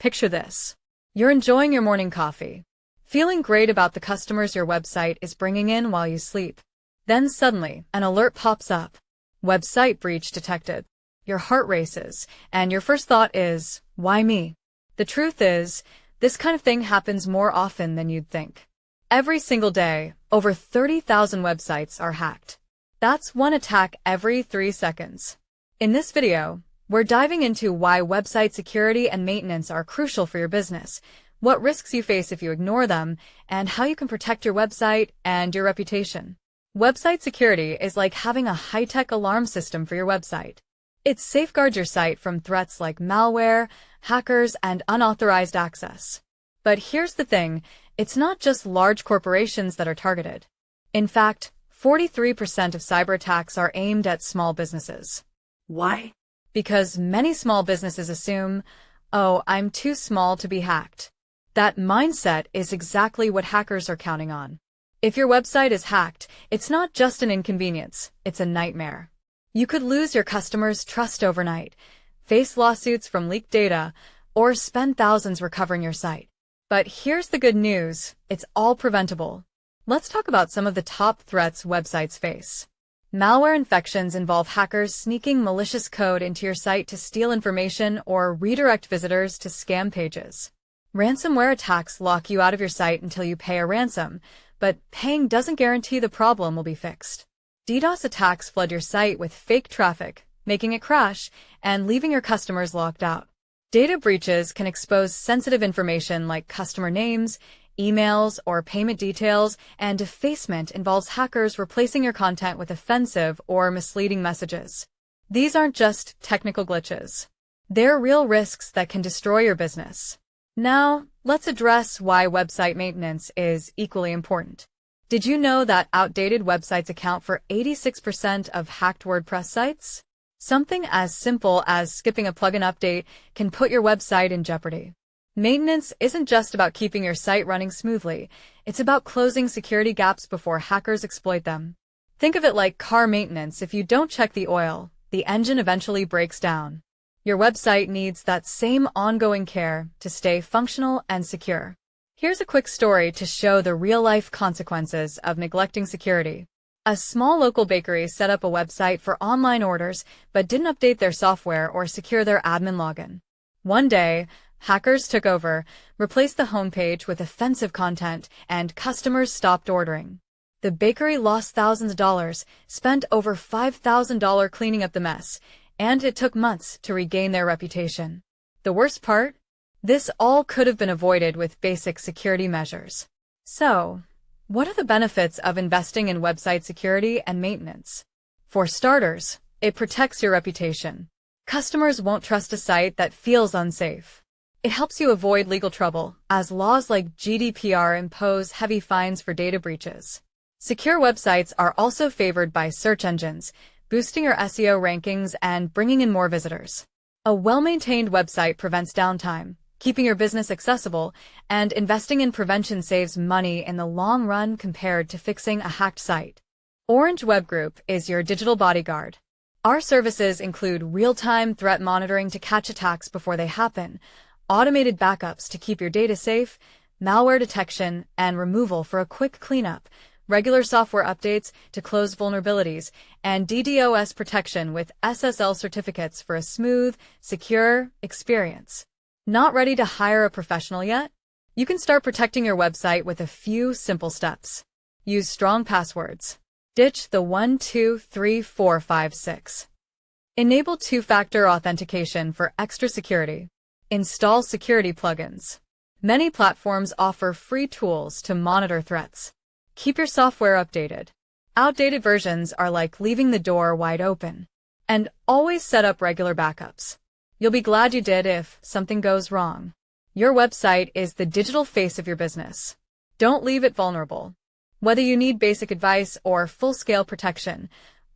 Picture this. You're enjoying your morning coffee, feeling great about the customers your website is bringing in while you sleep. Then suddenly, an alert pops up. Website breach detected. Your heart races, and your first thought is, why me? The truth is, this kind of thing happens more often than you'd think. Every single day, over 30,000 websites are hacked. That's one attack every 3 seconds. In this video, we're diving into why website security and maintenance are crucial for your business, what risks you face if you ignore them, and how you can protect your website and your reputation. Website security is like having a high-tech alarm system for your website. It safeguards your site from threats like malware, hackers, and unauthorized access. But here's the thing, it's not just large corporations that are targeted. In fact, 43% of cyber attacks are aimed at small businesses. Why? Because many small businesses assume, oh, I'm too small to be hacked. That mindset is exactly what hackers are counting on. If your website is hacked, it's not just an inconvenience, it's a nightmare. You could lose your customers' trust overnight, face lawsuits from leaked data, or spend thousands recovering your site. But here's the good news, it's all preventable. Let's talk about some of the top threats websites face. Malware infections involve hackers sneaking malicious code into your site to steal information or redirect visitors to scam pages. Ransomware attacks lock you out of your site until you pay a ransom, but paying doesn't guarantee the problem will be fixed. DDoS attacks flood your site with fake traffic, making it crash and leaving your customers locked out. Data breaches can expose sensitive information like customer names, emails, or payment details, and defacement involves hackers replacing your content with offensive or misleading messages. These aren't just technical glitches. They're real risks that can destroy your business. Now, let's address why website maintenance is equally important. Did you know that outdated websites account for 86% of hacked WordPress sites? Something as simple as skipping a plugin update can put your website in jeopardy. Maintenance isn't just about keeping your site running smoothly, it's about closing security gaps before hackers exploit them. Think of it like car maintenance. If you don't check the oil, the engine eventually breaks down. Your website needs that same ongoing care to stay functional and secure. Here's a quick story to show the real-life consequences of neglecting security. A small local bakery set up a website for online orders but didn't update their software or secure their admin login. One day, hackers took over, replaced the homepage with offensive content, and customers stopped ordering. The bakery lost thousands of dollars, spent over $5,000 cleaning up the mess, and it took months to regain their reputation. The worst part? This all could have been avoided with basic security measures. So, what are the benefits of investing in website security and maintenance? For starters, it protects your reputation. Customers won't trust a site that feels unsafe. It helps you avoid legal trouble, as laws like GDPR impose heavy fines for data breaches. Secure websites are also favored by search engines, boosting your SEO rankings and bringing in more visitors. A well-maintained website prevents downtime, keeping your business accessible, and investing in prevention saves money in the long run compared to fixing a hacked site. Orange Web Group is your digital bodyguard. Our services include real-time threat monitoring to catch attacks before they happen, automated backups to keep your data safe, malware detection and removal for a quick cleanup, regular software updates to close vulnerabilities, and DDoS protection with SSL certificates for a smooth, secure experience. Not ready to hire a professional yet? You can start protecting your website with a few simple steps. Use strong passwords. Ditch the 1, 2, 3, 4, 5, 6. Enable two-factor authentication for extra security. Install security plugins. Many platforms offer free tools to monitor threats. Keep your software updated. Outdated versions are like leaving the door wide open. And always set up regular backups. You'll be glad you did if something goes wrong. Your website is the digital face of your business. Don't leave it vulnerable. Whether you need basic advice or full-scale protection,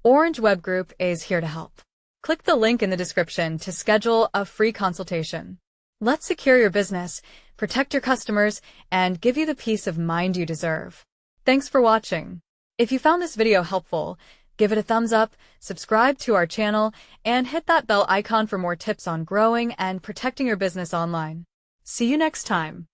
Orange Web Group is here to help. Click the link in the description to schedule a free consultation. Let's secure your business, protect your customers, and give you the peace of mind you deserve. Thanks for watching. If you found this video helpful, give it a thumbs up, subscribe to our channel, and hit that bell icon for more tips on growing and protecting your business online. See you next time.